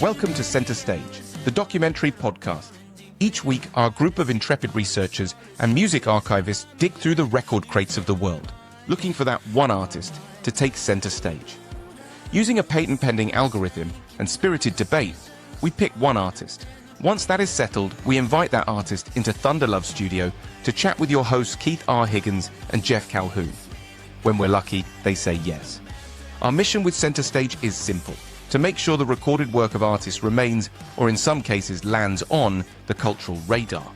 Welcome to Center Stage, the documentary podcast. Each week, our group of intrepid researchers and music archivists dig through the record crates of the world, looking for that one artist to take center stage. Using a patent-pending algorithm and spirited debate, we pick one artist. Once that is settled, we invite that artist into Thunderlove Studio to chat with your hosts Keith R. Higgins and Jeff Calhoun. When we're lucky, they say yes. Our mission with Center Stage is simple: to make sure the recorded work of artists remains, or in some cases lands on, the cultural radar.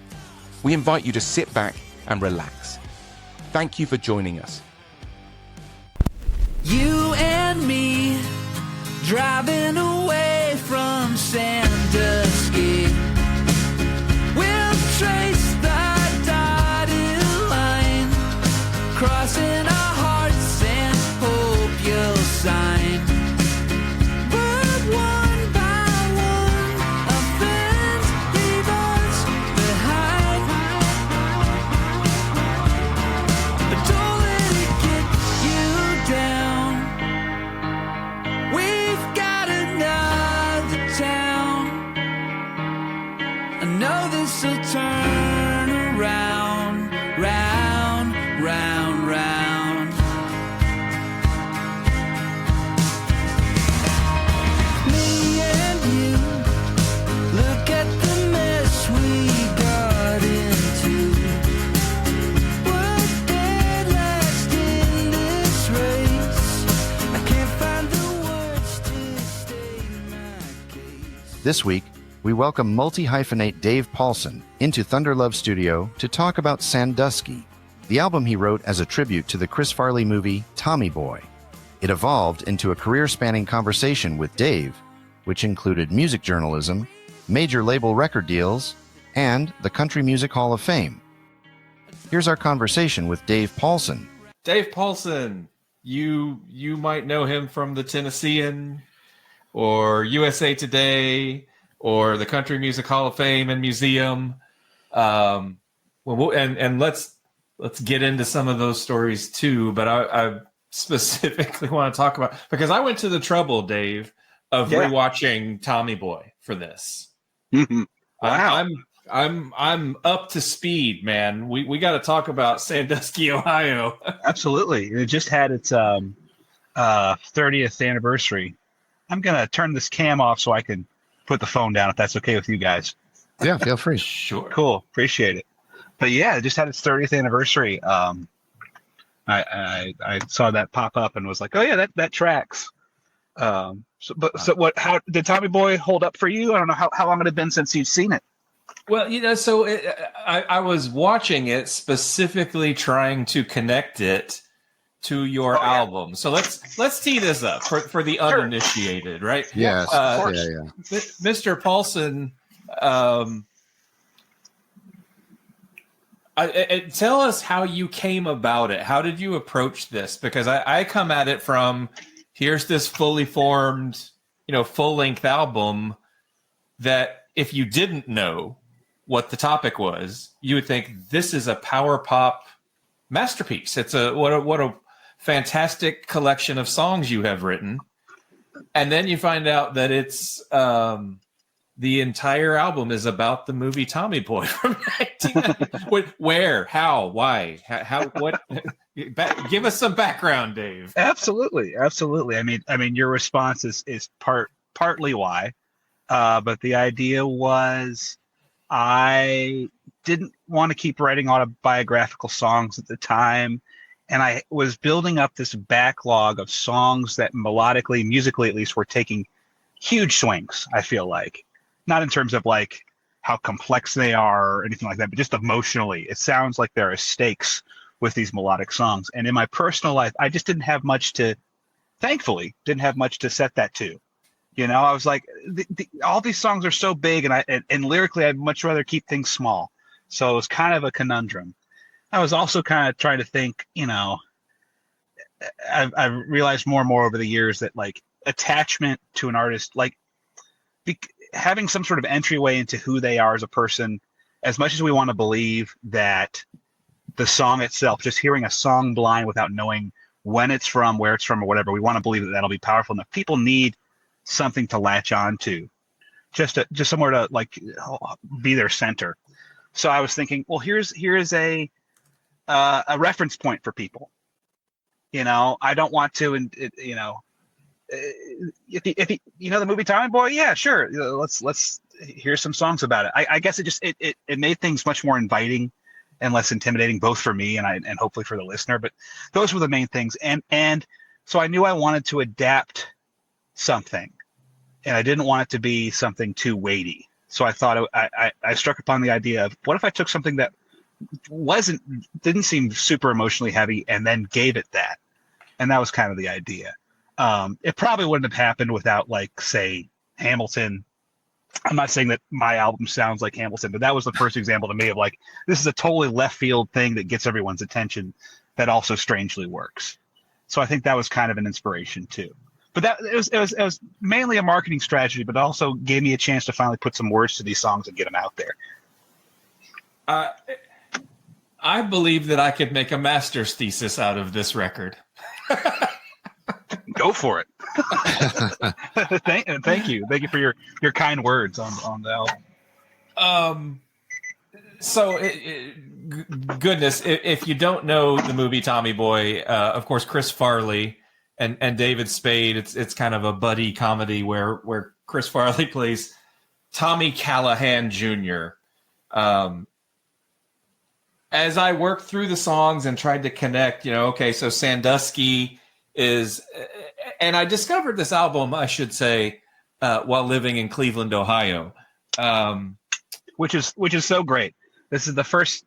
We invite you to sit back and relax. Thank you for joining us. You and me driving away from Sandusky. We'll trace the dotted line, crossing our hearts and hope you'll sign. But one by one, our friends leave us behind. But don't let it get you down. We've got another town. I know this'll turn around, round, round, round. Me and you, look at the mess we got into. We're dead last in this race. I can't find the words to state my case. This week, we welcome multi-hyphenate Dave Paulson into Thunderlove Studio to talk about Sandusky, the album he wrote as a tribute to the Chris Farley movie Tommy Boy. It evolved into a career-spanning conversation with Dave, which included music journalism, major label record deals, and the Country Music Hall of Fame. Here's our conversation with Dave Paulson. Dave Paulson, you might know him from the Tennessean or USA Today or the Country Music Hall of Fame and Museum. And let's get into some of those stories too. But I specifically want to talk about, because I went to the trouble, Dave, of rewatching Tommy Boy for this. Wow. I'm up to speed, man. We got to talk about Sandusky, Ohio. Absolutely. It just had its 30th anniversary. I'm going to turn this cam off so I can put the phone down, if that's okay with you guys. Yeah, feel free. Sure. Cool. Appreciate it. But yeah, it just had its 30th anniversary. I saw that pop up and was like, oh yeah, that tracks. How did Tommy Boy hold up for you? I don't know how long it had been since you'd seen it. Well, I was watching it specifically trying to connect it to your album. So let's tee this up for the uninitiated, right? Yes. Mr. Paulson, tell us how you came about it. How did you approach this? Because I come at it from, here's this fully formed, full-length album that if you didn't know what the topic was, you would think this is a power pop masterpiece. It's what a fantastic collection of songs you have written. And then you find out that it's the entire album is about the movie Tommy Boy from 1990. Where, how, why, how, what? Give us some background, Dave. Absolutely. I mean, your response is partly why, but the idea was I didn't want to keep writing autobiographical songs at the time. And I was building up this backlog of songs that melodically, musically at least, were taking huge swings, I feel like. Not in terms of like how complex they are or anything like that, but just emotionally. It sounds like there are stakes with these melodic songs. And in my personal life, I just thankfully, didn't have much to set that to. I was like, all these songs are so big, and lyrically, I'd much rather keep things small. So it was kind of a conundrum. I was also kind of trying to think, I've realized more and more over the years that like attachment to an artist, like having some sort of entryway into who they are as a person, as much as we want to believe that the song itself, just hearing a song blind without knowing when it's from, where it's from, or whatever, we want to believe that that'll be powerful enough. People need something to latch on to. just somewhere to like be their center. So I was thinking, well, here is a reference point for people. I don't want to, and if you know the movie Tommy Boy, yeah, sure, let's hear some songs about it. I guess it made things much more inviting and less intimidating, both for me and hopefully for the listener. But those were the main things, and so I knew I wanted to adapt something, and I didn't want it to be something too weighty. So I thought I struck upon the idea of, what if I took something that didn't seem super emotionally heavy and then gave it that. And that was kind of the idea. It probably wouldn't have happened without, like, say, Hamilton. I'm not saying that my album sounds like Hamilton, but that was the first example to me of, like, this is a totally left field thing that gets everyone's attention that also strangely works. So I think that was kind of an inspiration too. But it was mainly a marketing strategy, but also gave me a chance to finally put some words to these songs and get them out there. I believe that I could make a master's thesis out of this record. Go for it. Thank you for your kind words on the album. So, goodness, if you don't know the movie Tommy Boy, of course, Chris Farley and David Spade, it's kind of a buddy comedy where Chris Farley plays Tommy Callahan Jr. As I worked through the songs and tried to connect, okay, so Sandusky is, and I discovered this album, I should say, while living in Cleveland, Ohio, which is so great. This is the first,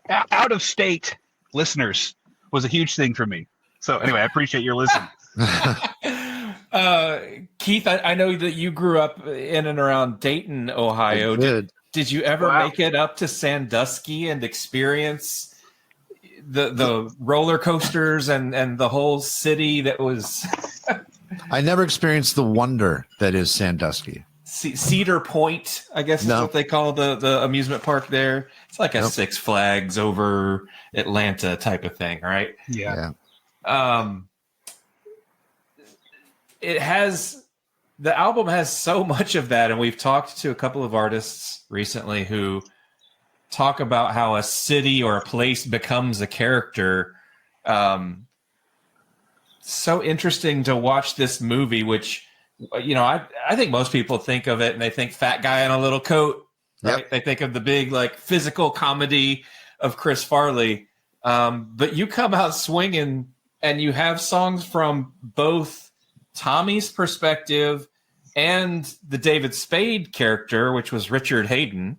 out of state listeners was a huge thing for me. So anyway, I appreciate your listening. Keith, I know that you grew up in and around Dayton, Ohio. Did you ever make it up to Sandusky and experience the roller coasters and the whole city that was? I never experienced the wonder that is Sandusky. Cedar Point, I guess is what they call the amusement park there. It's like a Six Flags over Atlanta type of thing, right? Yeah. The album has so much of that, and we've talked to a couple of artists recently who talk about how a city or a place becomes a character. So interesting to watch this movie, which, I think most people think of it and they think fat guy in a little coat, right? Yep. They think of the big, like, physical comedy of Chris Farley. But you come out swinging, and you have songs from both Tommy's perspective and the David Spade character, which was Richard Hayden.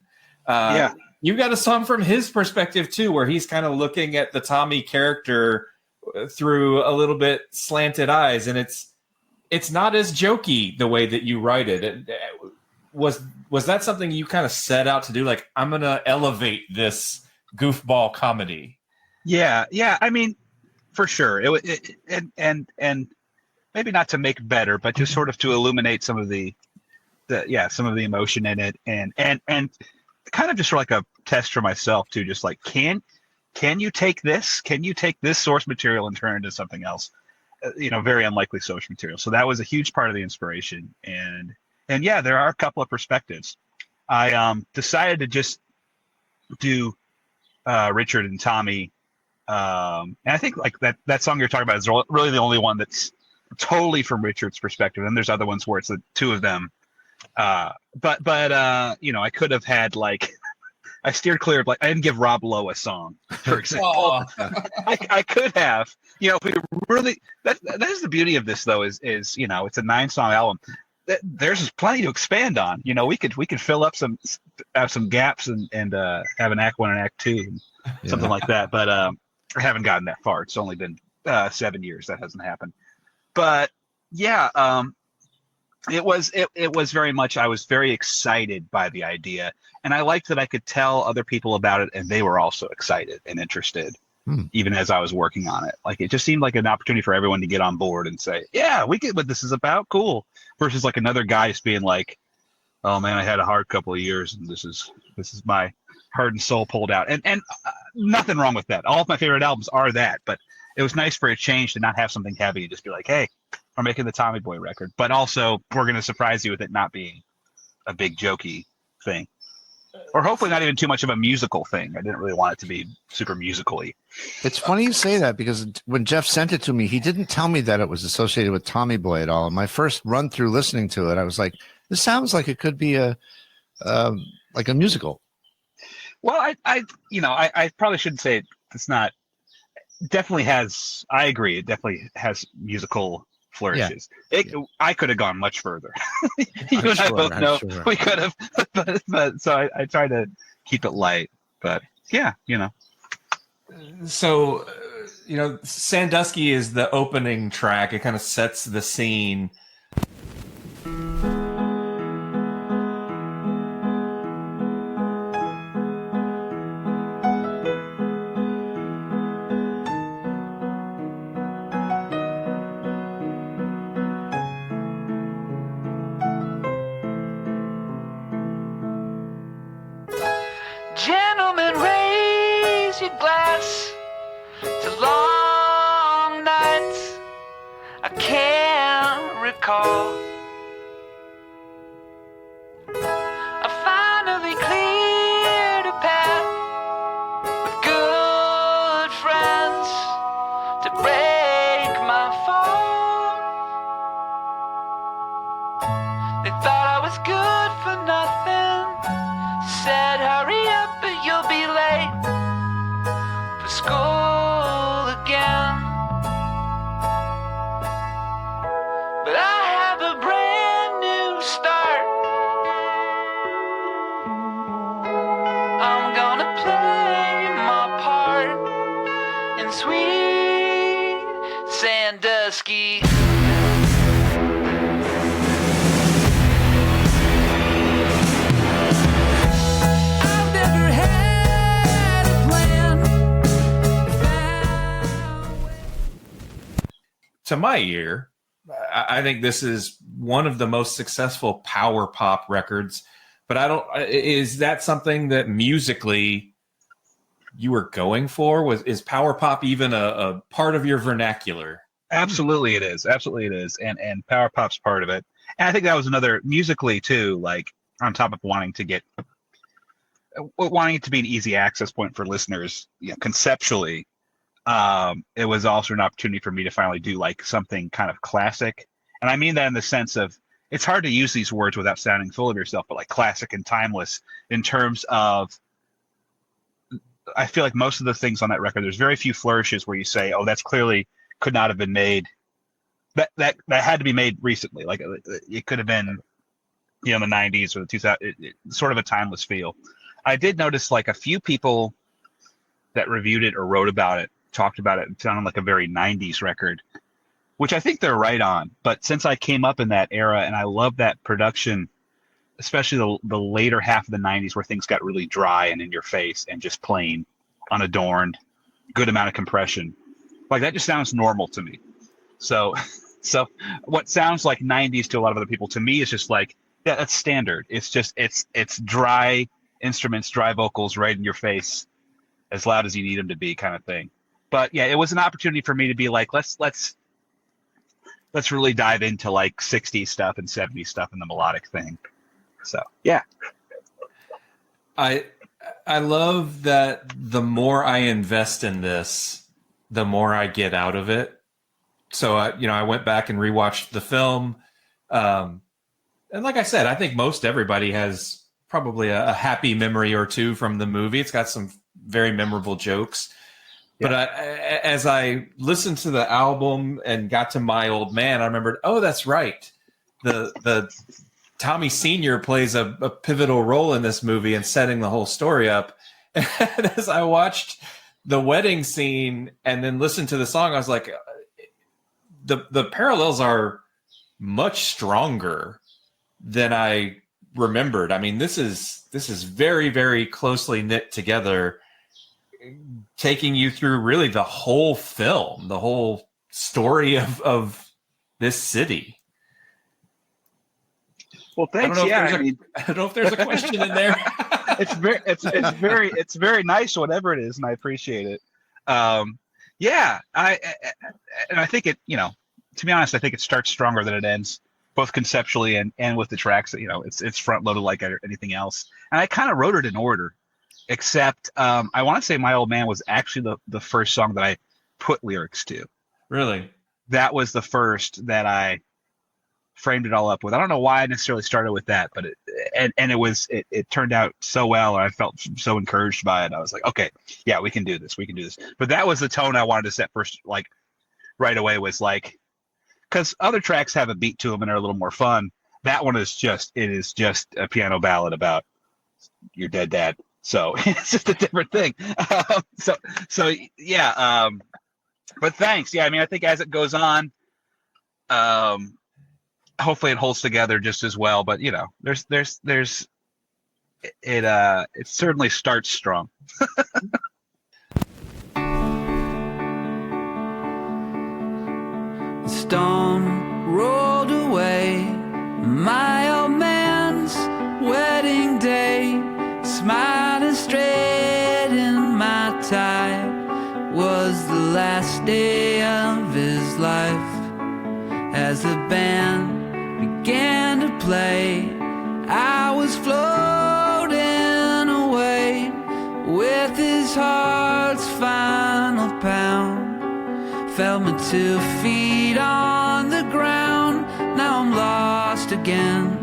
You got a song from his perspective too, where he's kind of looking at the Tommy character through a little bit slanted eyes, and it's not as jokey the way that you write it. Was that something you kind of set out to do? Like, I'm going to elevate this goofball comedy. Yeah. I mean, for sure. And maybe not to make better, but just sort of to illuminate some of the emotion in it, and kind of just like a test for myself too. Just like, can you take this? Can you take this source material and turn it into something else? Very unlikely source material. So that was a huge part of the inspiration. And yeah, there are a couple of perspectives. I decided to just do Richard and Tommy. And I think, like, that song you're talking about is really the only one that's totally from Richard's perspective. And there's other ones where it's the two of them. But I could have had, like, I steered clear of, like, I didn't give Rob Lowe a song, for example. I could have, if we really, that is the beauty of this, though, is it's a 9-song album. There's plenty to expand on. We could fill up have some gaps and have an act 1 and act 2 and something like that. But I haven't gotten that far. It's only been 7 years. That hasn't happened. But yeah, it was very much, I was very excited by the idea, and I liked that I could tell other people about it, and they were also excited and interested, even as I was working on it. Like, it just seemed like an opportunity for everyone to get on board and say, yeah, we get what this is about, cool, versus like another guy just being like, oh man, I had a hard couple of years, and this is my heart and soul pulled out, and nothing wrong with that. All of my favorite albums are that, but it was nice for a change to not have something heavy and just be like, hey, are making the Tommy Boy record, but also we're going to surprise you with it not being a big jokey thing, or hopefully not even too much of a musical thing. I didn't really want it to be super musically. It's funny you say that, because when Jeff sent it to me, he didn't tell me that it was associated with Tommy Boy at all. And my first run through listening to it, I was like, this sounds like it could be like a musical. Well, I probably shouldn't say it. It's not. Definitely has. I agree. It definitely has musical flourishes. I could have gone much further. You and I both know we could have, but so I try to keep it light. But yeah, So, Sandusky is the opening track. It kind of sets the scene. Gentlemen, raise your glass to long nights I can't recall. I finally cleared a path with good friends to break my fall. They thought I was good for nothing, said hurry up or you'll be late for school again. But I have a brand new start. I'm gonna play my part in sweet Sandusky. I've never had a plan. To my ear, I think this is one of the most successful power pop records. But is that something that musically you were going for? Is power pop even a part of your vernacular? Absolutely it is. Absolutely it is. And power pop's part of it. And I think that was another musically too, like on top of wanting it to be an easy access point for listeners, conceptually. It was also an opportunity for me to finally do like something kind of classic. And I mean that in the sense of, it's hard to use these words without sounding full of yourself, but like classic and timeless in terms of, I feel like most of the things on that record, there's very few flourishes where you say, oh, that's clearly could not have been made. That had to be made recently. Like it could have been, the 90s or the 2000, sort of a timeless feel. I did notice like a few people that reviewed it or wrote about it, talked about it, and sounded like a very 90s record, which I think they're right on. But since I came up in that era and I love that production, especially the later half of the 90s where things got really dry and in your face and just plain, unadorned, good amount of compression, like that just sounds normal to me. So what sounds like 90s to a lot of other people, to me is just like, yeah, that's standard. It's just it's dry instruments, dry vocals right in your face, as loud as you need them to be, kind of thing. But yeah, it was an opportunity for me to be like, let's really dive into like 60s stuff and 70s stuff and the melodic thing. So yeah. I love that the more I invest in this, the more I get out of it. So I went back and rewatched the film. And like I said, I think most everybody has probably a happy memory or two from the movie. It's got some very memorable jokes. Yeah. But as I listened to the album and got to My Old Man, I remembered, oh, that's right. The Tommy Sr. plays a pivotal role in this movie and setting the whole story up. And as I watched the wedding scene and then listened to the song, I was like, the parallels are much stronger than I remembered. I mean, this is very, very closely knit together, taking you through really the whole film, the whole story of this city. Well, thanks. I don't know if there's a question in there. It's very nice, whatever it is, and I appreciate it. I think it, to be honest, I think it starts stronger than it ends, both conceptually and with the tracks. You know, it's front loaded like anything else. And I kind of wrote it in order, except I want to say My Old Man was actually the first song that I put lyrics to. Really? That was the first that I framed it all up with. I don't know why I necessarily started with that, but it turned out so well, and I felt so encouraged by it. I was like, okay, yeah, we can do this. But that was the tone I wanted to set first, like right away, was like, because other tracks have a beat to them and are a little more fun. That one is just a piano ballad about your dead dad. So it's just a different thing. So yeah. But thanks. Yeah, I mean, I think as it goes on, hopefully it holds together just as well. But you know, it certainly starts strong. Storm rolled away, my old man's wedding day, smiling straight in my tie, was the last day of his life. As the band began to play, I was floating away with his heart's final pound. Felt my 2 feet on the ground, now I'm lost again.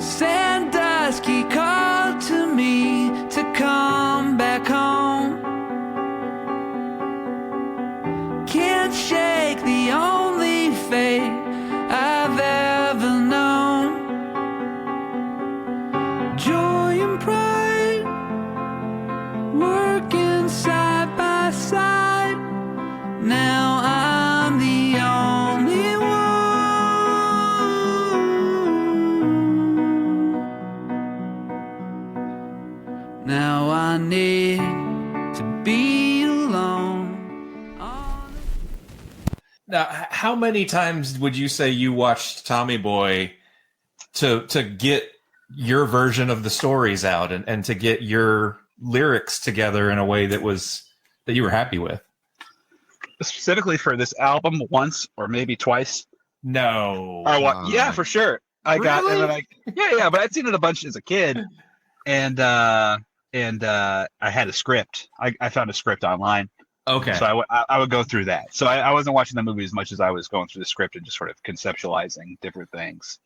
Sandusky called to me to come back home. Can't shake the only fate I've ever known. Joy and pride working side by side. Now I'm the only one. Now I need to be alone. Now, how many times would you say you watched Tommy Boy to get your version of the stories out and to get your lyrics together in a way that you were happy with? Specifically for this album, once or maybe twice. No. Or what? Yeah, for sure. Really? But I'd seen it a bunch as a kid, and I had a script. I found a script online. Okay. So I would go through that. So I wasn't watching the movie as much as I was going through the script and just sort of conceptualizing different things.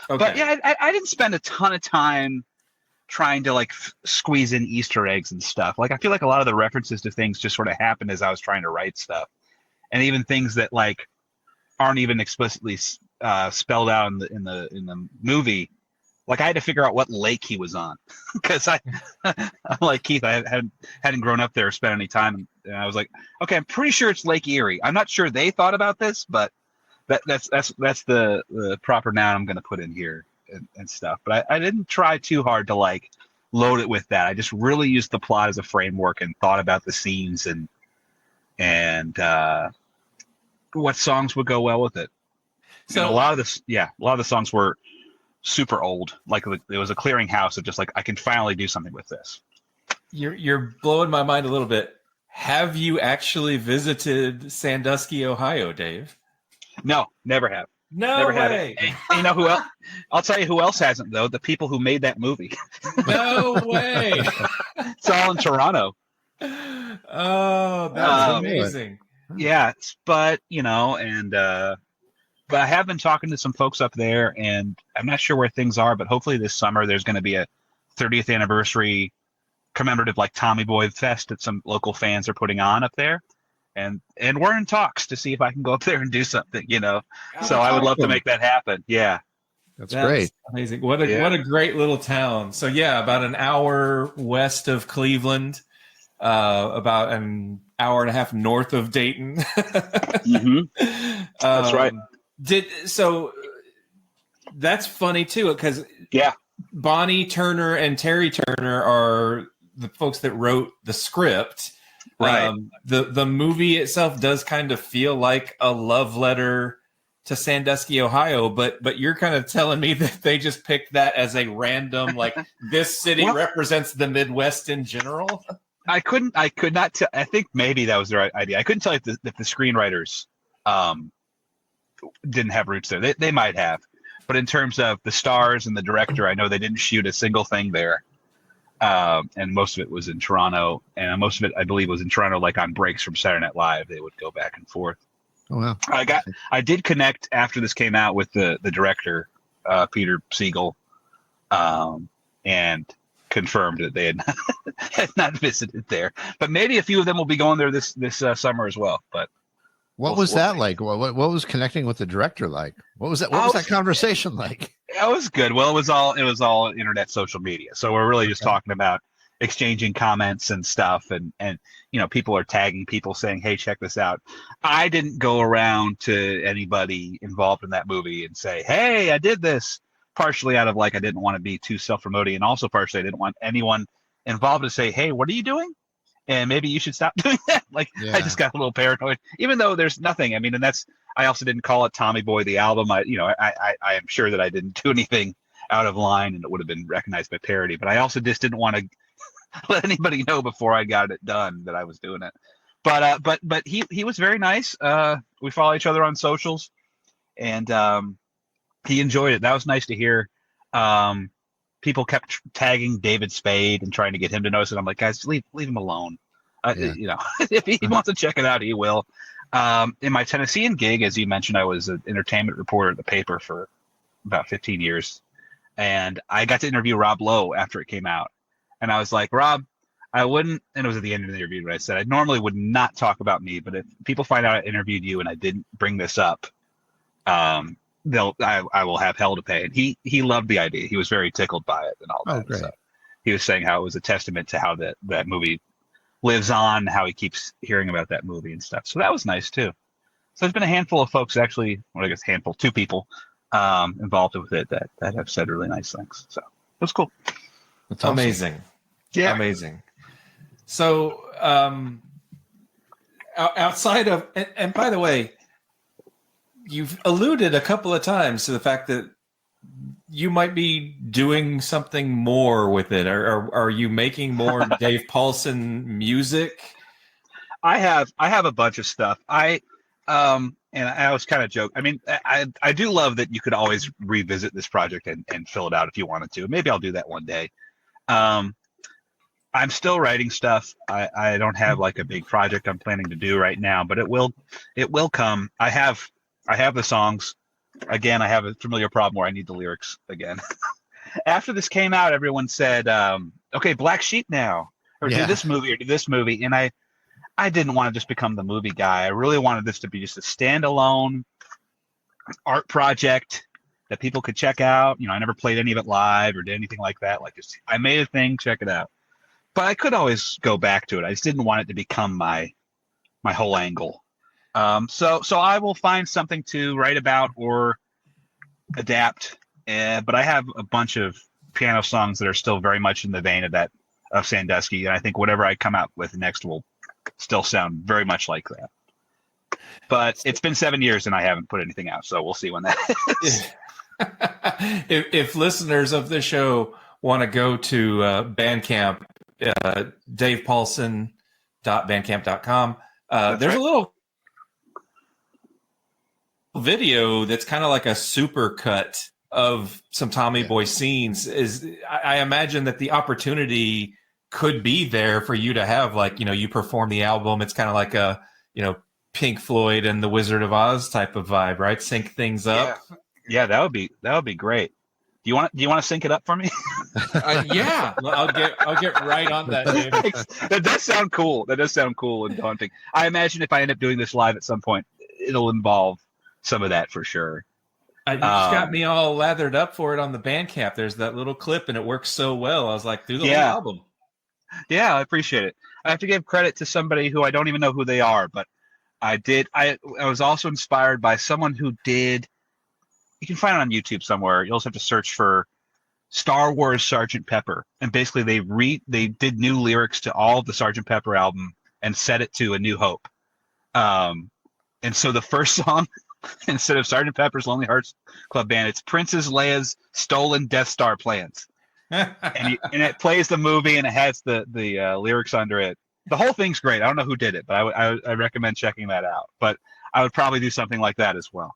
Okay. But yeah, I didn't spend a ton of time trying to like squeeze in Easter eggs and stuff. Like I feel like a lot of the references to things just sort of happened as I was trying to write stuff, and even things that like aren't even explicitly spelled out in the movie. Like I had to figure out what lake he was on because I'm like Keith. I hadn't grown up there or spent any time, and I was like, okay, I'm pretty sure it's Lake Erie. I'm not sure they thought about this, but that's the proper noun I'm going to put in here and stuff. But I didn't try too hard to like load it with that. I just really used the plot as a framework and thought about the scenes and what songs would go well with it. So and a lot of the songs were super old. Like it was a clearinghouse of just like, I can finally do something with this. You're blowing my mind a little bit. Have you actually visited Sandusky, Ohio, Dave? No, never have. No way. Hey, you know who else? I'll tell you who else hasn't though. The people who made that movie. No way. It's all in Toronto. Oh, that's amazing. Yeah, but you know, but I have been talking to some folks up there, and I'm not sure where things are, but hopefully this summer there's going to be a 30th anniversary commemorative like Tommy Boy Fest that some local fans are putting on up there. And we're in talks to see if I can go up there and do something, you know. So I would love to make that happen. Yeah. That's great. Amazing. What a great little town. So yeah, about an hour west of Cleveland, about an hour and a half north of Dayton. Mm-hmm. That's right. That's funny too, because yeah, Bonnie Turner and Terry Turner are the folks that wrote the script. Right. The movie itself does kind of feel like a love letter to Sandusky, Ohio, but you're kind of telling me that they just picked that as a random, like this city represents the Midwest in general. I could not tell. I think maybe that was the right idea. I couldn't tell if the screenwriters didn't have roots there. They might have, but in terms of the stars and the director, I know they didn't shoot a single thing there. And most of it was in Toronto, and most of it, I believe, was in Toronto, like on breaks from Saturday Night Live. They would go back and forth. Oh, wow. I did connect after this came out with the director, Peter Siegel, and confirmed that they had not visited there. But maybe a few of them will be going there this summer as well. But what was that like? What was connecting with the director like? What was that? What was that conversation like? It was good. Well, it was all internet social media. So we're really just talking about exchanging comments and stuff, and people are tagging people saying, "Hey, check this out." I didn't go around to anybody involved in that movie and say, "Hey, I did this." Partially out of I didn't want to be too self-promoting, and also partially I didn't want anyone involved to say, "Hey, what are you doing? And maybe you should stop doing that." I just got a little paranoid, even though there's nothing. I mean, and I also didn't call it Tommy Boy the album. I am sure that I didn't do anything out of line, and it would have been recognized by parody. But I also just didn't want to let anybody know before I got it done that I was doing it. But he was very nice. We follow each other on socials, and he enjoyed it. That was nice to hear. People kept tagging David Spade and trying to get him to notice it. I'm like, guys, leave him alone. If he wants to check it out, he will. In my Tennessean gig, as you mentioned, I was an entertainment reporter at the paper for about 15 years. And I got to interview Rob Lowe after it came out. And I was like, Rob, I wouldn't, and it was at the end of the interview that I said, I normally would not talk about me, but if people find out I interviewed you and I didn't bring this up, I will have hell to pay. And he loved the idea. He was very tickled by it and all that. Great. So he was saying how it was a testament to how that movie lives on, how he keeps hearing about that movie and stuff. So that was nice too. So there's been a handful of folks actually, well, I guess two people involved with it that have said really nice things. So it was cool. That's awesome. Amazing. Yeah. Amazing. So outside of, and by the way, you've alluded a couple of times to the fact that you might be doing something more with it. Are you making more Dave Paulson music? I have a bunch of stuff. And I was kind of joking. I mean, I do love that you could always revisit this project and fill it out if you wanted to. Maybe I'll do that one day. I'm still writing stuff. I don't have like a big project I'm planning to do right now, but it will come. I have the songs. Again, I have a familiar problem where I need the lyrics again. After this came out, everyone said, okay, Black Sheep now, or do this movie or do this movie. And I didn't want to just become the movie guy. I really wanted this to be just a standalone art project that people could check out. I never played any of it live or did anything like that. I made a thing, check it out. But I could always go back to it. I just didn't want it to become my whole angle. So I will find something to write about or adapt. But I have a bunch of piano songs that are still very much in the vein of Sandusky. And I think whatever I come out with next will still sound very much like that. But it's been 7 years and I haven't put anything out. So we'll see when that is. If listeners of the show want to go to Bandcamp, davepaulson.bandcamp.com, there's a little video that's kind of like a super cut of some Tommy Boy scenes. I imagine that the opportunity could be there for you to have you perform the album. It's kind of like a Pink Floyd and the Wizard of Oz type of vibe, right? Sync things up. Yeah, that would be great. Do you want to sync it up for me? Yeah, I'll get right on that. Dude. That does sound cool. That does sound cool and daunting. I imagine if I end up doing this live at some point, it'll involve some of that for sure. You just got me all lathered up for it on the Bandcamp. There's that little clip, and it works so well. I was like, do the whole album. Yeah, I appreciate it. I have to give credit to somebody who I don't even know who they are, but I did. I was also inspired by someone who did. You can find it on YouTube somewhere. You also have to search for Star Wars Sgt. Pepper, and basically they did new lyrics to all of the Sgt. Pepper album and set it to A New Hope. And so the first song, instead of Sgt. Pepper's Lonely Hearts Club Band, it's Princess Leia's Stolen Death Star Plans. and it plays the movie and it has the lyrics under it. The whole thing's great. I don't know who did it, but I recommend checking that out. But I would probably do something like that as well.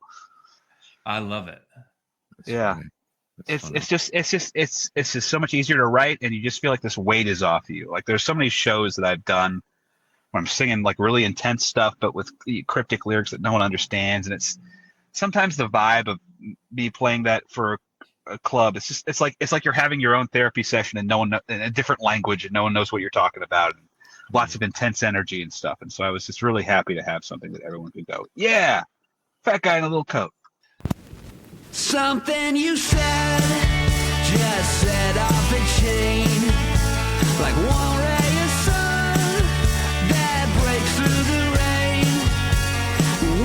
I love it. That's Yeah. funny. It's just so much easier to write, and you just feel like this weight is off you. Like there's so many shows that I've done where I'm singing like really intense stuff, but with cryptic lyrics that no one understands, and it's sometimes the vibe of me playing that for a club. It's like you're having your own therapy session, and no one in a different language, and no one knows what you're talking about, and lots of intense energy and stuff. And so I was just really happy to have something that everyone could go, yeah, fat guy in a little coat. Something you said just set off a chain, like one ray of sun that breaks through the rain.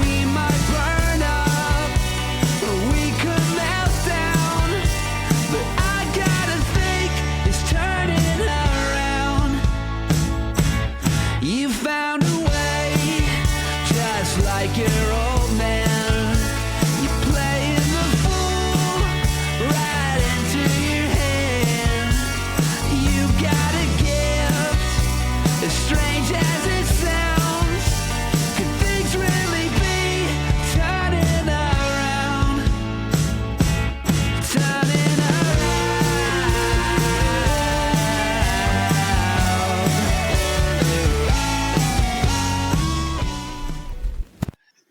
We might burn up, we could melt down, but I gotta think it's turning around. You found a way, just like your old man. Strange as it sounds, could things really be turning around? Turning around.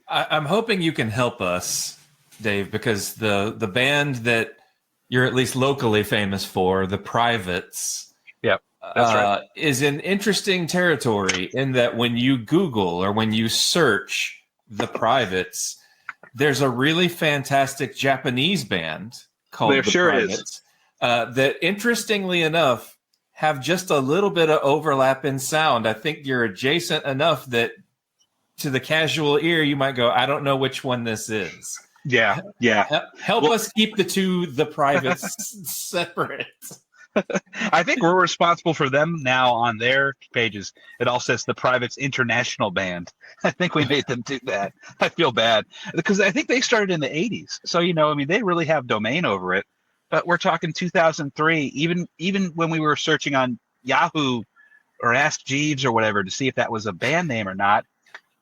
I'm hoping you can help us, Dave, because the band that you're at least locally famous for, the Privates, That's right. is in interesting territory in that when you Google or when you search the Privates, there's a really fantastic Japanese band called There the sure Privates that, interestingly enough, have just a little bit of overlap in sound. I think you're adjacent enough that to the casual ear, you might go, I don't know which one this is. Yeah. Help us keep the Privates separate. I think we're responsible for them now on their pages. It all says the Privates International Band. I think we made them do that. I feel bad because I think they started in the 80s. So, they really have domain over it. But we're talking 2003, even when we were searching on Yahoo or Ask Jeeves or whatever to see if that was a band name or not,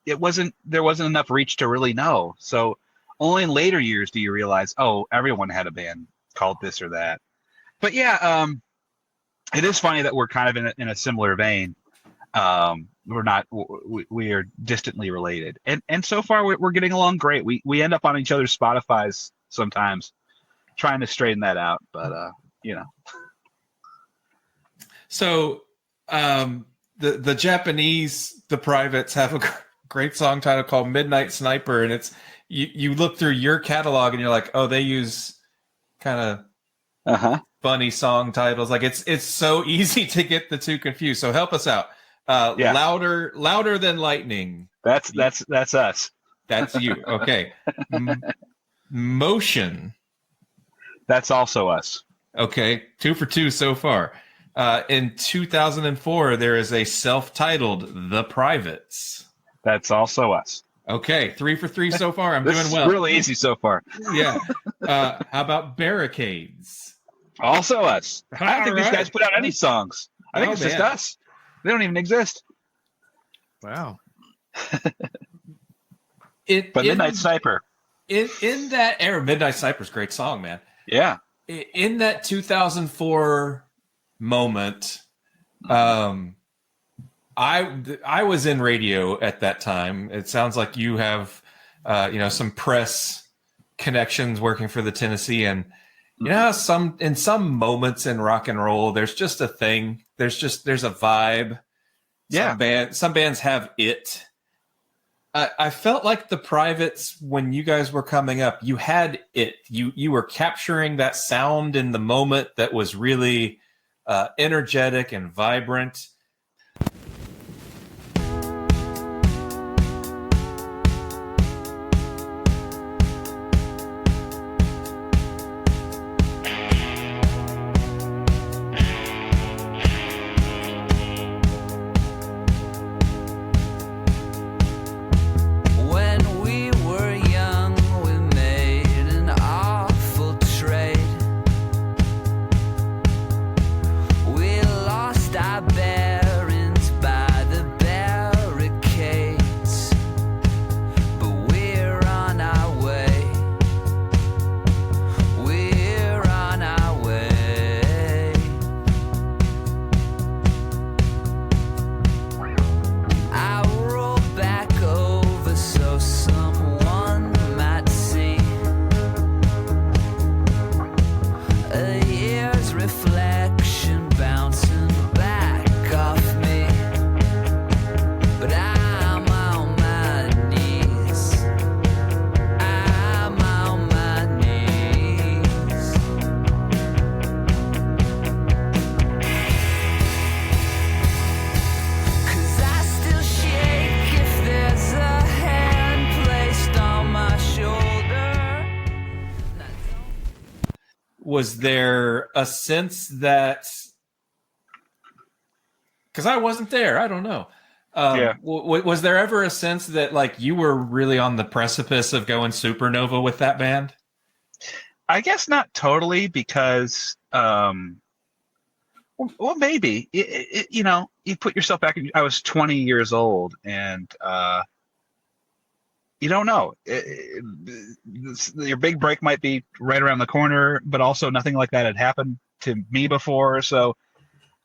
there wasn't enough reach to really know. So only in later years do you realize, oh, everyone had a band called this or that. But yeah, it is funny that we're kind of in a similar vein. We're not. We are distantly related, and so far we're getting along great. We end up on each other's Spotify's sometimes, trying to straighten that out. But So, the Japanese, the Privates have a great song title called "Midnight Sniper," and it's you look through your catalog and you're like, oh, they use kind of funny song titles. Like it's so easy to get the two confused. So help us out. Louder than lightning. That's us. That's you. Okay. Motion. That's also us. Okay. 2 for 2 so far. In 2004, there is a self-titled The Privates. That's also us. Okay. 3 for 3 so far. I'm this doing is well. really easy so far. Yeah. How about Barricades? Also us. I don't think these All guys right. put out any songs. I think it's just us. They don't even exist. Wow. Midnight Sniper. In that era, Midnight Sniper's a great song, man. Yeah. In that 2004 moment, I was in radio at that time. It sounds like you have, some press connections working for the Tennessee, and in some moments in rock and roll, there's just a thing. There's a vibe. Yeah. Some bands have it. I felt like the Privates, when you guys were coming up, you had it. You were capturing that sound in the moment that was really energetic and vibrant. When we were young, we made an awful trade. was there a sense that, because I wasn't there, I don't know. Was there ever a sense that like you were really on the precipice of going supernova with that band? I guess not totally, because, well, maybe. You know, you put yourself back in. I was 20 years old, and you don't know. Your big break might be right around the corner, but also nothing like that had happened to me before, so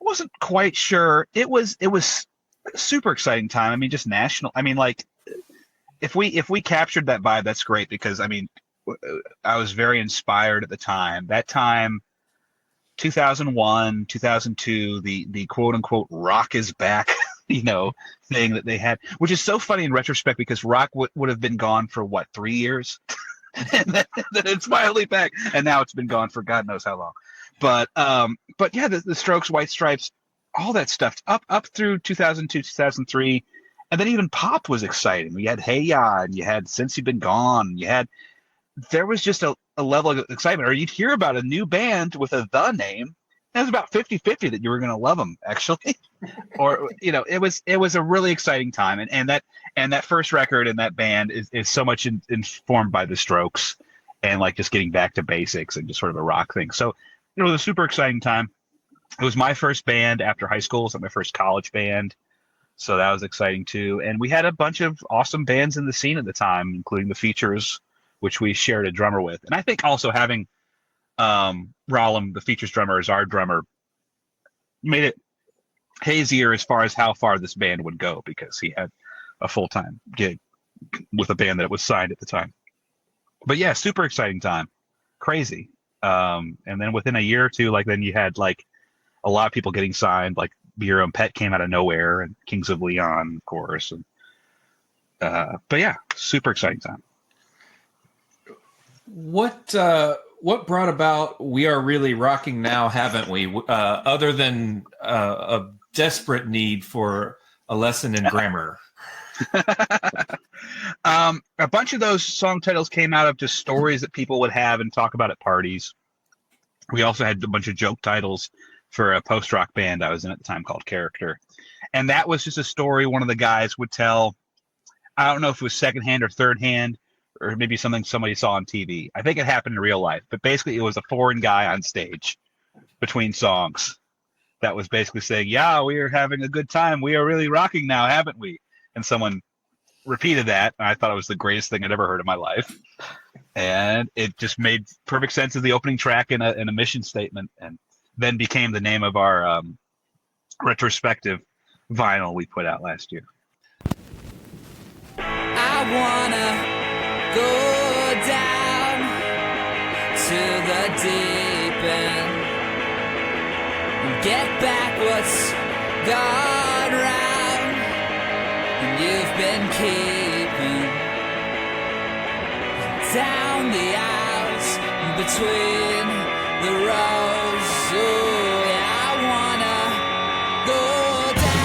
I wasn't quite sure. It was a super exciting time. I mean, just national. I mean, like, if we captured that vibe, that's great, because I mean, I was very inspired at the time. That time, 2001, 2002, the quote unquote rock is back, you know, thing that they had, which is so funny in retrospect, because rock would have been gone for what, 3 years, and then it's finally back, and now it's been gone for God knows how long. But yeah, the Strokes, White Stripes, all that stuff up through 2002, 2003, and then even pop was exciting. We had Hey Ya, and you had Since You've Been Gone. There was just a level of excitement, or you'd hear about a new band with a the name. It was about 50-50 that you were going to love them, actually. Or, you know, it was a really exciting time. And that first record and that band is so much informed by the Strokes, and like just getting back to basics and just sort of a rock thing. So it was a super exciting time. It was my first band after high school. It was like my first college band. So that was exciting too. And we had a bunch of awesome bands in the scene at the time, including the Features, which we shared a drummer with. And I think also having Rollum, the Features drummer, as our drummer, made it hazier as far as how far this band would go, because he had a full-time gig with a band that was signed at the time. But yeah, super exciting time. Crazy. And then within a year or two, like, then you had like a lot of people getting signed, like Be Your Own Pet came out of nowhere, and Kings of Leon, of course. And but yeah, super exciting time. What brought about We Are Really Rocking Now, Haven't We? Other than a desperate need for a lesson in grammar. A bunch of those song titles came out of just stories that people would have and talk about at parties. We also had a bunch of joke titles for a post-rock band I was in at the time called Character. And that was just a story one of the guys would tell. I don't know if it was secondhand or thirdhand, or maybe something somebody saw on TV. I think it happened in real life, but basically it was a foreign guy on stage between songs that was basically saying, yeah, we are having a good time. We are really rocking now, haven't we? And someone repeated that, and I thought it was the greatest thing I'd ever heard in my life. And it just made perfect sense as the opening track in a mission statement, and then became the name of our retrospective vinyl we put out last year. I wanna go down to the deep end and get back what's gone round, and you've been keeping down the aisles between the rows. Oh, yeah, I wanna go down.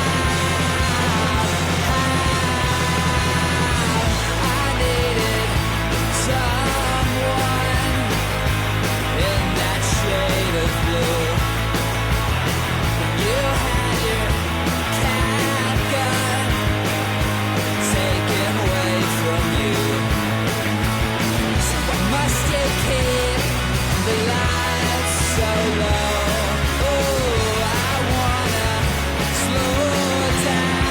I needed someone in that shade of blue. You had your cat gun taken away from you, so I must keep the lights so low. Oh, I wanna slow down.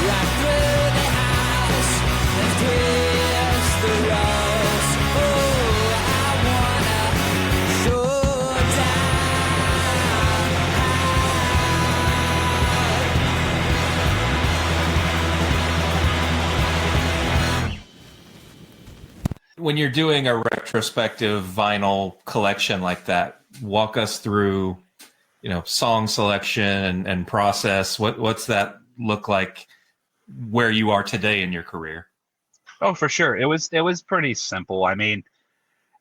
Right through the house and twist the rose. Oh, I wanna slow down. When you're doing a retrospective vinyl collection like that, walk us through, song selection and process. What's that look like where you are today in your career? Oh, for sure. It was pretty simple. I mean,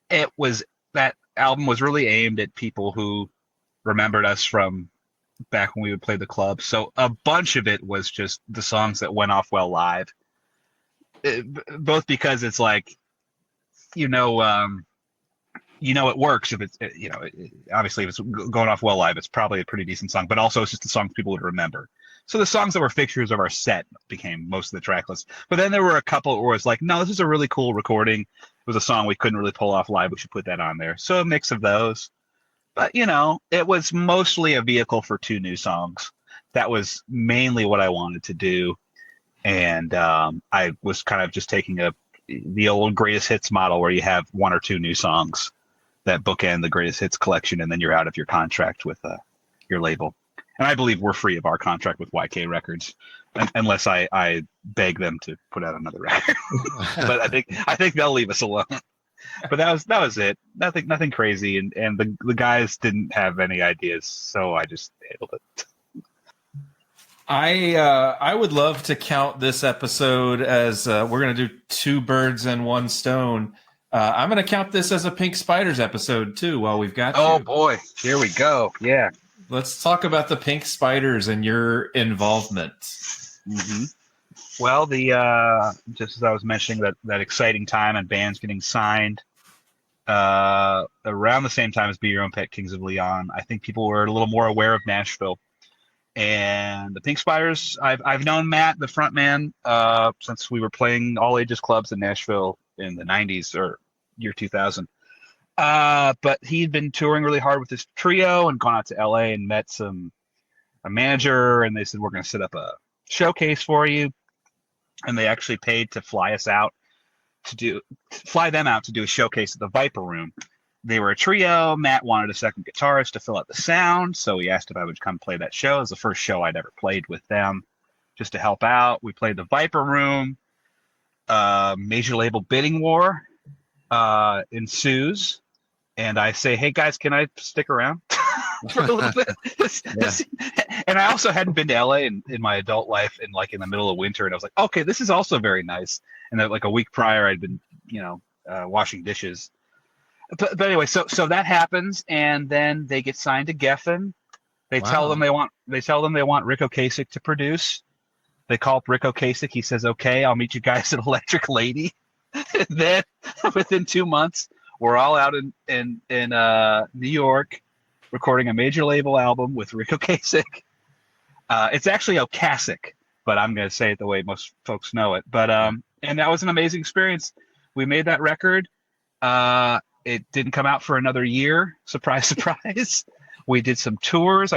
that album was really aimed at people who remembered us from back when we would play the club. So a bunch of it was just the songs that went off well live. Both because it's like, you know, it works if it's, obviously if it's going off well live, it's probably a pretty decent song, but also it's just the songs people would remember. So the songs that were fixtures of our set became most of the track list. But then there were a couple where it's like, no, this is a really cool recording. It was a song we couldn't really pull off live. We should put that on there. So a mix of those. But, it was mostly a vehicle for 2 new songs. That was mainly what I wanted to do. And I was kind of just taking the old greatest hits model where you have 1 or 2 new songs that bookend the greatest hits collection, and then you're out of your contract with your label. And I believe we're free of our contract with YK Records, unless I beg them to put out another record. But I think they'll leave us alone. But that was it. Nothing crazy, and the guys didn't have any ideas, so I just handled it. I would love to count this episode as we're going to do 2 birds and 1 stone. I'm going to count this as a Pink Spiders episode too. While we've got oh boy, here we go. Yeah. Let's talk about the Pink Spiders and your involvement. Mm-hmm. Well, just as I was mentioning that exciting time and bands getting signed around the same time as Be Your Own Pet, Kings of Leon, I think people were a little more aware of Nashville. And the Pink Spiders, I've known Matt, the front man, since we were playing all ages clubs in Nashville in the 90s or year 2000. But he'd been touring really hard with this trio and gone out to LA and met a manager, and they said, we're going to set up a showcase for you. And they actually paid to fly them out to do a showcase at the Viper Room. They were a trio. Matt wanted a second guitarist to fill out the sound, so he asked if I would come play that show. It was the first show I'd ever played with them, just to help out. We played the Viper Room. Major label bidding war ensues, and I say, hey guys, can I stick around for a little bit? And I also hadn't been to LA in my adult life in the middle of winter, and I was like, okay, this is also very nice. And then a week prior I'd been washing dishes, but anyway, so that happens, and then they get signed to Geffen. They tell them they want Rick Ocasek to produce. They call up Rick Ocasek. He says, okay, I'll meet you guys at Electric Lady. And then within 2 months, we're all out in New York recording a major label album with Rick Ocasek. It's actually Ocasek, but I'm going to say it the way most folks know it. But and that was an amazing experience. We made that record. It didn't come out for another year. Surprise, surprise. We did some tours.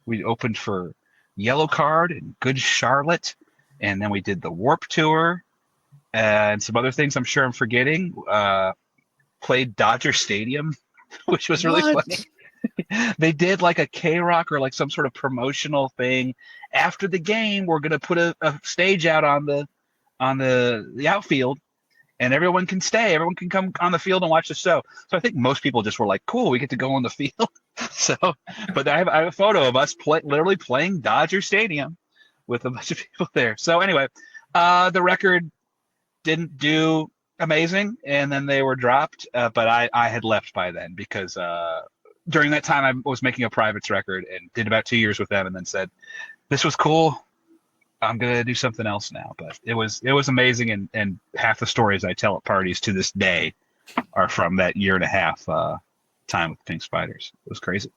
We opened for Yellow Card and Good Charlotte, and then we did the Warp Tour and some other things I'm sure I'm forgetting. Played Dodger Stadium, which was really funny. They did a K-Rock or some sort of promotional thing. After the game, we're going to put a stage out on the outfield, and everyone can stay. Everyone can come on the field and watch the show. So I think most people just were like, cool, we get to go on the field. But I have a photo of us literally playing Dodger Stadium with a bunch of people there. So anyway, the record didn't do amazing, and then they were dropped. But I had left by then because during that time I was making a Privates record and did about 2 years with them, and then said, this was cool. I'm going to do something else now. But it was amazing, and half the stories I tell at parties to this day are from that year and a half time with Pink Spiders. It was crazy.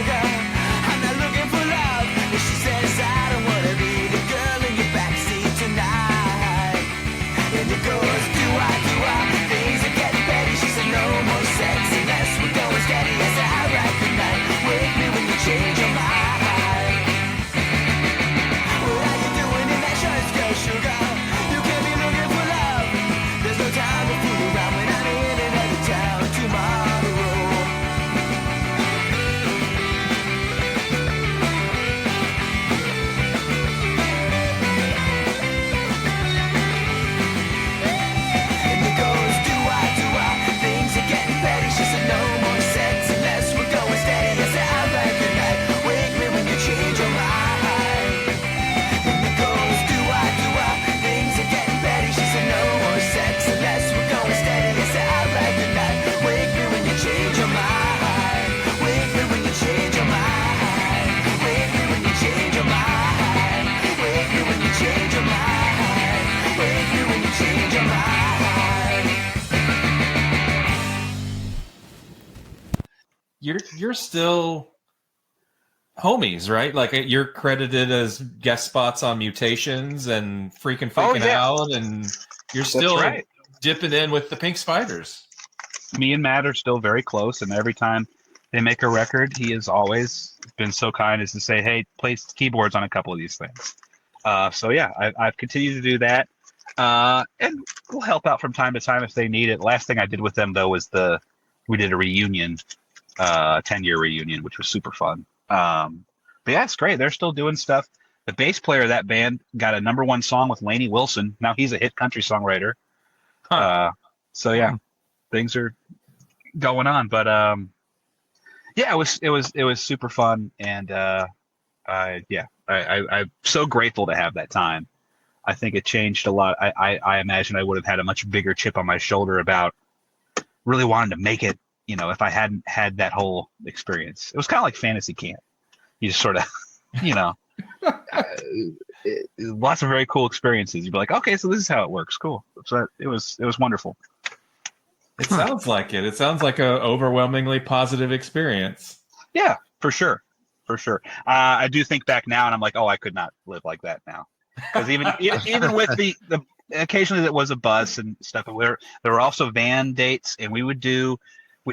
I'm not looking for love. If she says I don't wanna be the girl in your you're still homies, right? Like you're credited as guest spots on Mutations and freaking out, and you're still dipping in with the Pink Spiders. Me and Matt are still very close, and every time they make a record, he has always been so kind as to say, "Hey, play keyboards on a couple of these things." So yeah, I've continued to do that, and we'll help out from time to time if they need it. Last thing I did with them though was we did a reunion, 10-year reunion, which was super fun. But yeah, it's great. They're still doing stuff. The bass player of that band got a #1 song with Lainey Wilson. Now he's a hit country songwriter. So yeah, things are going on. But yeah, it was super fun, and I'm so grateful to have that time. I think it changed a lot. I imagine I would have had a much bigger chip on my shoulder about really wanting to make it, if I hadn't had that whole experience. It was kind of like fantasy camp. You just sort of, lots of very cool experiences. You'd be like, okay, so this is how it works. Cool. So it was wonderful. It sounds like it. It sounds like a overwhelmingly positive experience. Yeah, for sure. For sure. I do think back now and I'm like, oh, I could not live like that now. Because even with the occasionally it was a bus and stuff. There were also van dates, and we'd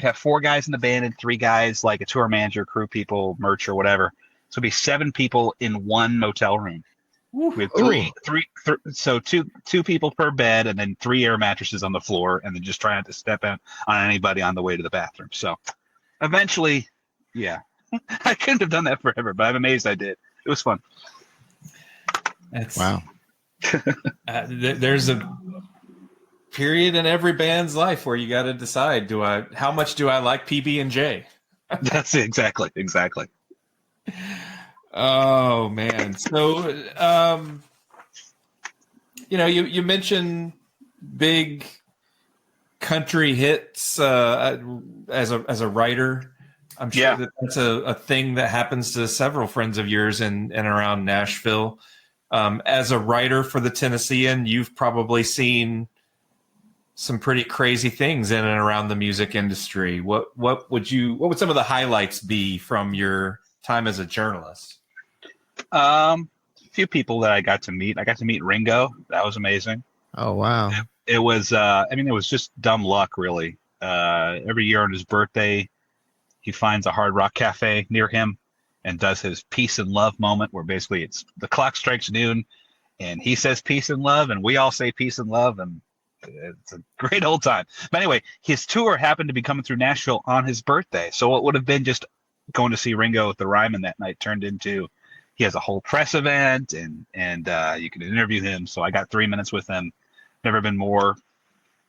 have 4 guys in the band and 3 guys, like a tour manager, crew people, merch or whatever. So it'd be 7 people in one motel room. We had three, so two people per bed, and then 3 air mattresses on the floor, and then just trying not to step on anybody on the way to the bathroom. So eventually, yeah, I couldn't have done that forever, but I'm amazed I did. It was fun. Wow. There's a period in every band's life where you got to decide: how much do I like PB&J? That's it, exactly. Oh man! So, you mentioned big country hits as a writer. I'm sure that's a thing that happens to several friends of yours in and around Nashville. As a writer for the Tennessean, you've probably seen some pretty crazy things in and around the music industry. What would some of the highlights be from your time as a journalist? A few people that I got to meet. I got to meet Ringo. That was amazing. Oh wow! It was. It was just dumb luck, really. Every year on his birthday, he finds a Hard Rock cafe near him and does his peace and love moment, where basically it's the clock strikes noon, and he says peace and love, and we all say peace and love, and it's a great old time. But anyway, his tour happened to be coming through Nashville on his birthday, so what would have been just going to see Ringo at the Ryman that night turned into he has a whole press event, and you can interview him. So I got 3 minutes with him. Never been more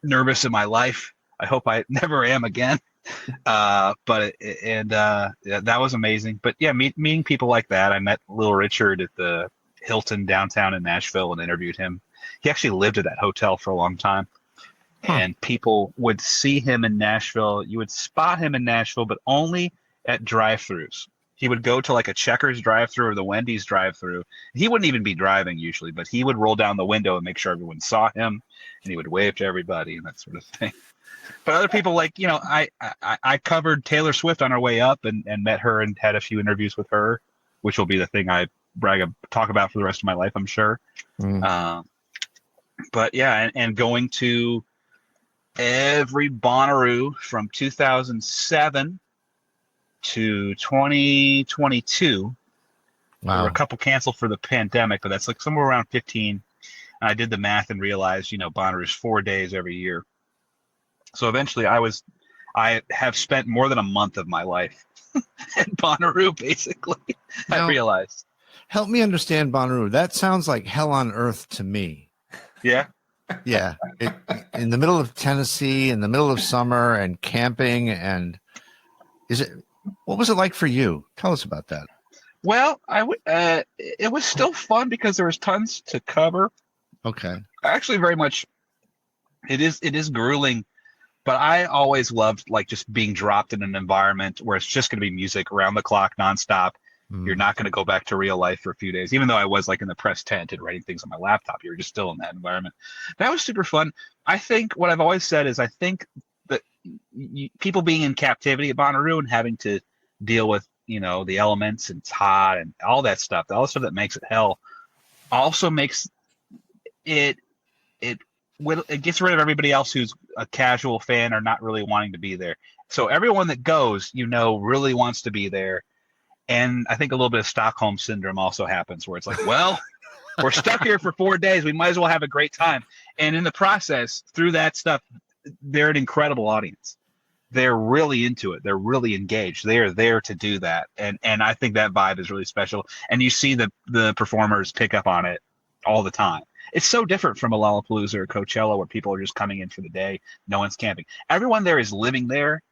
nervous in my life. I hope I never am again. That was amazing. But yeah, meeting people like that. I met Little Richard at the Hilton downtown in Nashville and interviewed him. He actually lived at that hotel for a long time. And people would see him in Nashville. You would spot him in Nashville, but only at drive-thrus. He would go to like a Checkers drive-thru or the Wendy's drive-thru. He wouldn't even be driving usually, but he would roll down the window and make sure everyone saw him, and he would wave to everybody and that sort of thing. But other people, like, I covered Taylor Swift on our way up and met her and had a few interviews with her, which will be the thing I talk about for the rest of my life, I'm sure. But yeah, and going to every Bonnaroo from 2007 to 2022. Wow. There were a couple canceled for the pandemic, but that's like somewhere around 15. And I did the math and realized, Bonnaroo's 4 days every year. So eventually I have spent more than a month of my life at Bonnaroo, basically. Now, I realized. Help me understand Bonnaroo. That sounds like hell on earth to me. Yeah. Yeah. In the middle of Tennessee, in the middle of summer, and camping, and what was it like for you? Tell us about that. Well, it was still fun because there was tons to cover. Okay. Actually, very much. It is grueling, but I always loved like just being dropped in an environment where it's just going to be music around the clock, nonstop. You're not going to go back to real life for a few days, even though I was like in the press tent and writing things on my laptop. You're just still in that environment. That was super fun. I think what I've always said is I think that people being in captivity at Bonnaroo and having to deal with, the elements and it's hot and all that stuff, all the stuff that makes it hell, also makes it gets rid of everybody else who's a casual fan or not really wanting to be there. So everyone that goes, really wants to be there. And I think a little bit of Stockholm syndrome also happens where it's like, well, we're stuck here for 4 days. We might as well have a great time. And in the process, through that stuff, they're an incredible audience. They're really into it. They're really engaged. They are there to do that. And I think that vibe is really special. And you see the performers pick up on it all the time. It's so different from a Lollapalooza or Coachella where people are just coming in for the day. No one's camping. Everyone there is living there.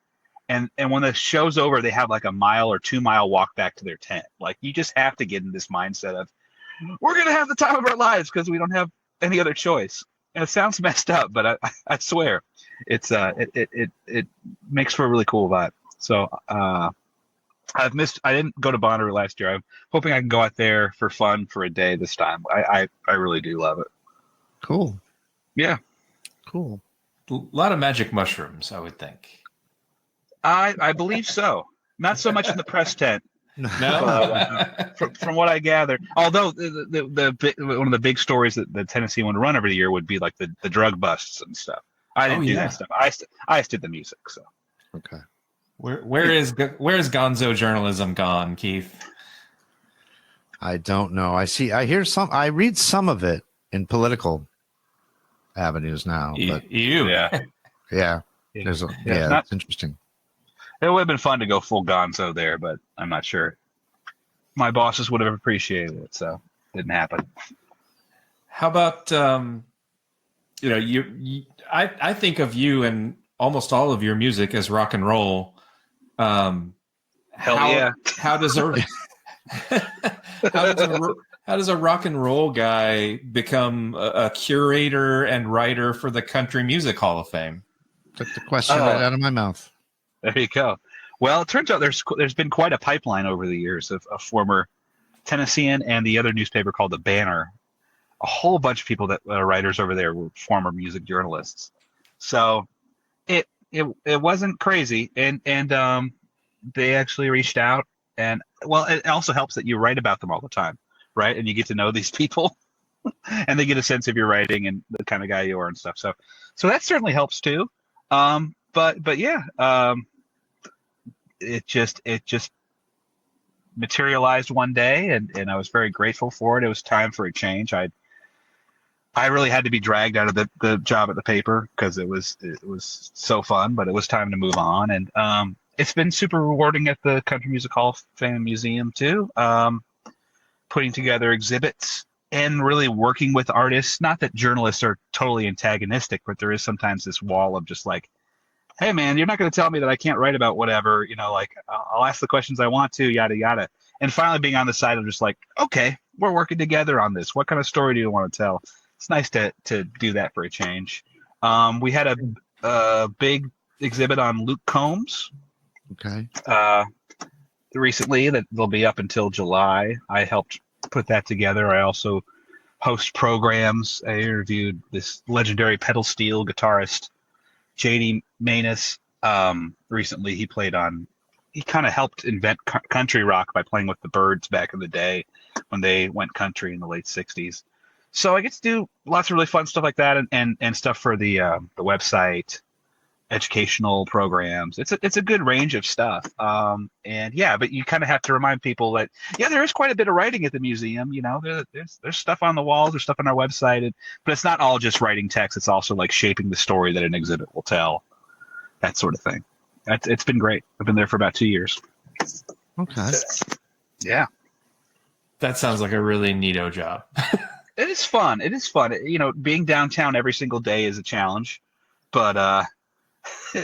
And when the show's over, they have like a 1 or 2 mile walk back to their tent. Like, you just have to get in this mindset of, we're going to have the time of our lives because we don't have any other choice. And it sounds messed up, but I swear it's it makes for a really cool vibe. So I didn't go to Bonnaroo last year. I'm hoping I can go out there for fun for a day this time. I really do love it. Cool. Yeah. Cool. A lot of magic mushrooms, I would think. I believe so. Not so much in the press tent. No. From what I gathered, although the one of the big stories that the Tennessee one to run every year would be like the drug busts and stuff. I didn't do that stuff. I just did the music. So Okay. Where is Gonzo journalism gone, Keith? I don't know. I read some of it in political avenues now. But yeah. It's interesting. It would have been fun to go full Gonzo there, but I'm not sure my bosses would have appreciated it, so it didn't happen. How about I think of you and almost all of your music as rock and roll. Hell yeah! How does a rock and roll guy become a curator and writer for the Country Music Hall of Fame? Took the question right out of my mouth. There you go. Well, it turns out there's been quite a pipeline over the years of former Tennessean and the other newspaper called The Banner. A whole bunch of people that are writers over there were former music journalists. So it wasn't crazy, and they actually reached out, and well, it also helps that you write about them all the time, right? And you get to know these people, and they get a sense of your writing and the kind of guy you are and stuff. So that certainly helps too. But yeah, it just materialized one day, and I was very grateful for it. It was time for a change. I really had to be dragged out of the job at the paper because it was so fun, but it was time to move on. And it's been super rewarding at the Country Music Hall of Fame Museum too, putting together exhibits and really working with artists. Not that journalists are totally antagonistic, but there is sometimes this wall of just like, hey man, you're not going to tell me that I can't write about whatever, like I'll ask the questions I want to, yada, yada. And finally being on the side of just like, okay, we're working together on this. What kind of story do you want to tell? It's nice to do that for a change. We had a big exhibit on Luke Combs. Okay. Recently that will be up until July. I helped put that together. I also host programs. I interviewed this legendary pedal steel guitarist, J.D. Manus. Recently he kind of helped invent country rock by playing with the Byrds back in the day when they went country in the late 60s. So I get to do lots of really fun stuff like that, and stuff for the website, educational programs. It's a good range of stuff. And yeah, but you kind of have to remind people that there is quite a bit of writing at the museum. There's stuff on the walls, there's stuff on our website, but it's not all just writing text. It's also like shaping the story that an exhibit will tell, that sort of thing. It's been great. I've been there for about 2 years. Okay. Yeah. That sounds like a really neato job. It is fun. Being downtown every single day is a challenge, but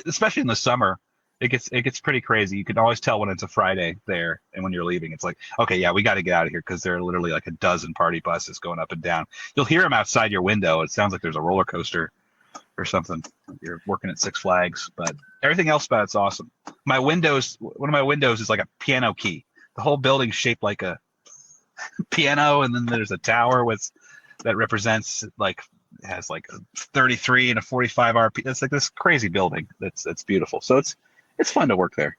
especially in the summer, it gets pretty crazy. You can always tell when it's a Friday there, and when you're leaving, it's like, okay, yeah, we got to get out of here because there are literally like a dozen party buses going up and down. You'll hear them outside your window. It sounds like there's a roller coaster or something. You're working at Six Flags, but everything else about it's awesome. One of my windows is like a piano key. The whole building's shaped like a piano, and then there's a tower that represents like it has like a 33 and a 45 RP. It's like this crazy building. That's beautiful. So it's fun to work there.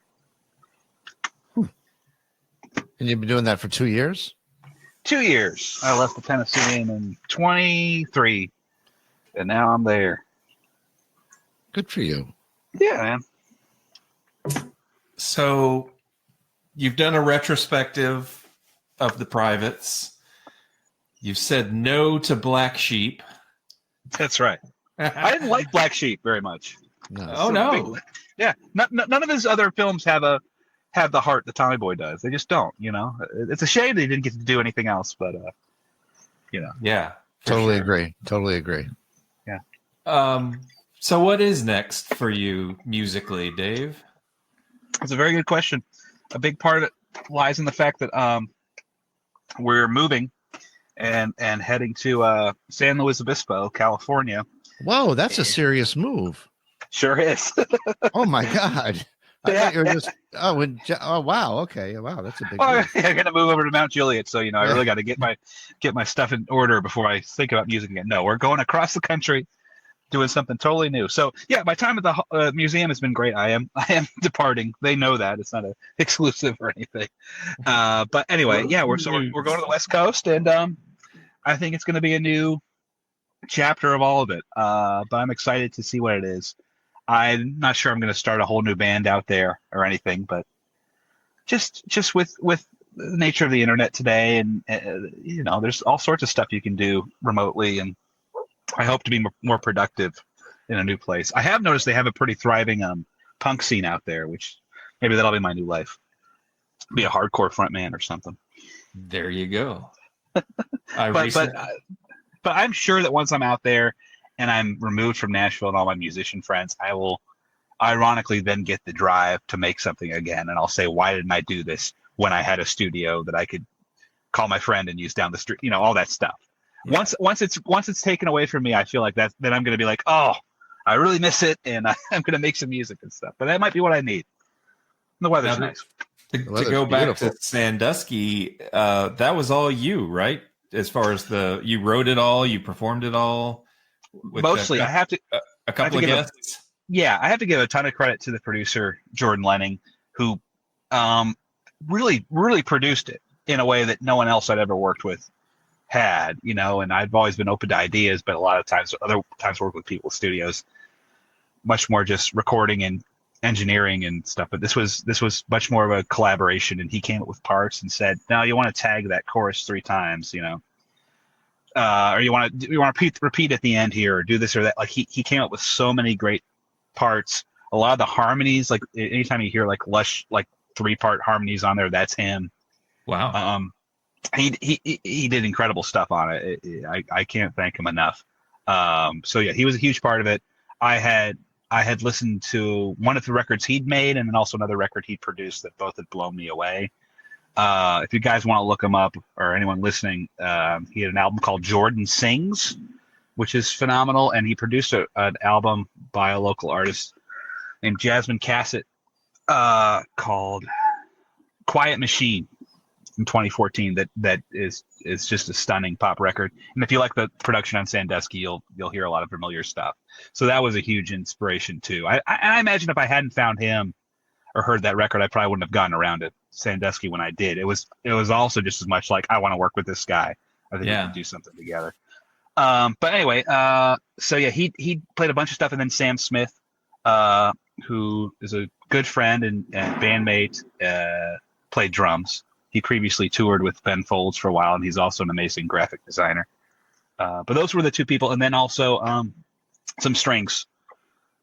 And you've been doing that for 2 years? 2 years. I left the Tennessee in 23, and now I'm there. Good for you. Yeah, man. So you've done a retrospective of the Privates. You've said no to Black Sheep. That's right. I didn't like Black Sheep very much. No. Oh, no. Yeah, none of his other films have the heart that Tommy Boy does. They just don't. You know, it's a shame they didn't get to do anything else. But you know, Yeah. Totally sure. agree. Totally agree. Yeah. So what is next for you musically, Dave? It's a very good question. A big part of it lies in the fact that we're moving and heading to San Luis Obispo, California. Whoa, that's a serious move. Sure is. Oh my God. I Yeah. thought you were just oh wow, okay. Wow, that's a big Oh, move. I'm gonna move over to Mount Juliet, so I really got to get my stuff in order before I think about music again. No, we're going across the country, doing something totally new. So yeah, my time at the museum has been great. I am departing. They know that it's not an exclusive or anything. But anyway, yeah, we're going to the West Coast, and I think it's going to be a new chapter of all of it. But I'm excited to see what it is. I'm not sure I'm going to start a whole new band out there or anything, but just with the nature of the internet today, and there's all sorts of stuff you can do remotely, and I hope to be more productive in a new place. I have noticed they have a pretty thriving punk scene out there, which maybe that'll be my new life. Be a hardcore frontman or something. There you go. But I'm sure that once I'm out there and I'm removed from Nashville and all my musician friends, I will ironically then get the drive to make something again. And I'll say, why didn't I do this when I had a studio that I could call my friend and use down the street? All that stuff. Yeah. Once it's taken away from me, I feel like that. Then I'm going to be like, oh, I really miss it, and I'm going to make some music and stuff. But that might be what I need. The weather's nice. To go back to Sandusky, that was all you, right? As far as you wrote it all, you performed it all. Mostly, I have to a couple of guests. I have to give a ton of credit to the producer Jordan Lenning, who really, really produced it in a way that no one else I'd ever worked with had. And I've always been open to ideas, but a lot of times, other times, work with people, studios, much more just recording and engineering and stuff. But this was much more of a collaboration, and he came up with parts and said, "No, you want to tag that chorus 3 times, or you want to repeat at the end here, or do this or that." Like he came up with so many great parts. A lot of the harmonies, like anytime you hear like lush, like 3-part harmonies on there, that's him. Wow. He did incredible stuff on it. I can't thank him enough. So yeah, he was a huge part of it. I had listened to one of the records he'd made, and then also another record he'd produced that both had blown me away. If you guys want to look him up, or anyone listening, he had an album called Jordan Sings, which is phenomenal, and he produced an album by a local artist named Jasmine Cassett called Quiet Machine in 2014. That is just a stunning pop record. And if you like the production on Sandusky, you'll hear a lot of familiar stuff. So that was a huge inspiration too. I imagine if I hadn't found him or heard that record, I probably wouldn't have gotten around to Sandusky when I did. It was also just as much like, I want to work with this guy. I think we can do something together. But anyway, so yeah, he played a bunch of stuff, and then Sam Smith, who is a good friend and bandmate, played drums. He previously toured with Ben Folds for a while, and he's also an amazing graphic designer. But those were the 2 people, and then also some strings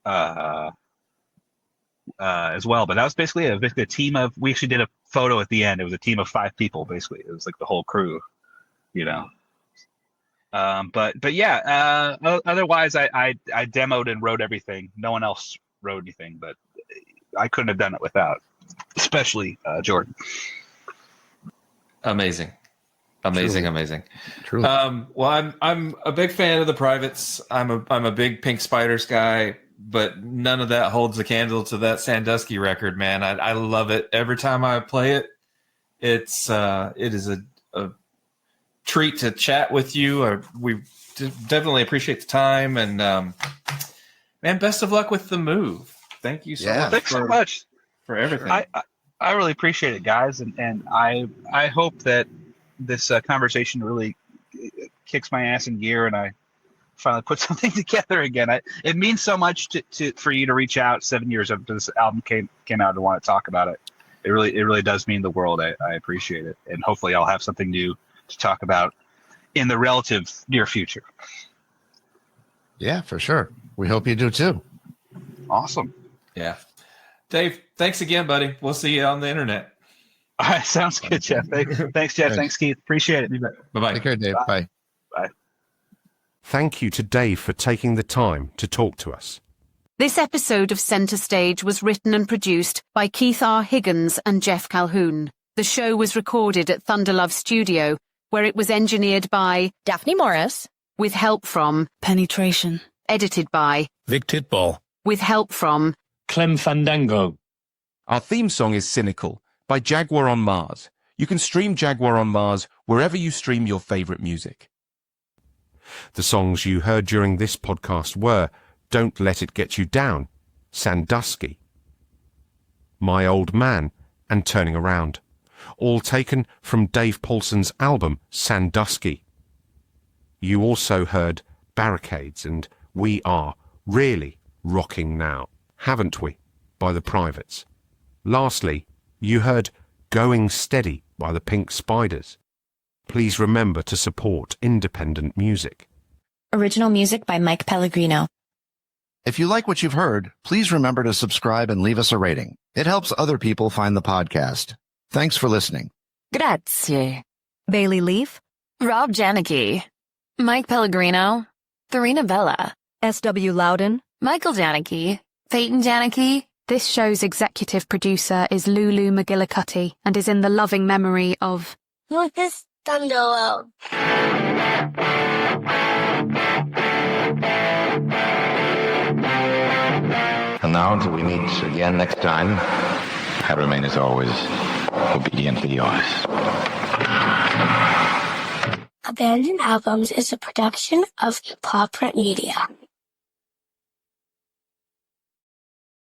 as well. But that was basically a team of. We actually did a photo at the end. It was a team of 5 people. Basically, it was like the whole crew, But yeah. Otherwise, I demoed and wrote everything. No one else wrote anything, but I couldn't have done it without, especially Jordan. Amazing. Truly. Well, I'm a big fan of the Privates. I'm a big Pink Spiders guy, but none of that holds a candle to that Sandusky record, man. I love it every time I play it. It is a treat to chat with you. We definitely appreciate the time, and man, best of luck with the move. Thank you so much. Thanks so much for everything. I really appreciate it, guys, and I hope that this conversation really kicks my ass in gear, and I finally put something together again. It means so much for you to reach out 7 years after this album came out and want to talk about it. It really does mean the world. I appreciate it, and hopefully I'll have something new to talk about in the relative near future. Yeah, for sure. We hope you do too. Awesome. Yeah. Dave, thanks again, buddy. We'll see you on the internet. All right, sounds good, Jeff. Thanks, Jeff. Thanks, Keith. Appreciate it. Bye-bye. Take care, Dave. Bye. Bye. Thank you to Dave for taking the time to talk to us. This episode of Centre Stage was written and produced by Keith R. Higgins and Jeff Calhoun. The show was recorded at Thunderlove Studio, where it was engineered by Daphne Morris, with help from Penetration, edited by Vic Titball, with help from Clem Fandango. Our theme song is Cynical by Jaguar on Mars. You can stream Jaguar on Mars wherever you stream your favorite music. The songs you heard during this podcast were Don't Let It Get You Down, Sandusky, My Old Man, and Turning Around, all taken from Dave Paulson's album Sandusky. You also heard Barricades and We Are Really Rocking Now, Haven't We, by the Privates. Lastly, you heard Going Steady by the Pink Spiders. Please remember to support independent music. original music by Mike Pellegrino. If you like what you've heard, please remember to subscribe and leave us a rating. It helps other people find the podcast. Thanks for listening. Grazie. Bailey Leaf, Rob Janicki, Mike Pellegrino, Farina Bella, S.W. Loudon, Michael Janicki, Peyton Janicki. This show's executive producer is Lulu McGillicuddy and is in the loving memory of Lucas Thunderlove. And now, until we meet again next time, I remain as always obediently yours. Abandoned Albums is a production of Paw Print Media.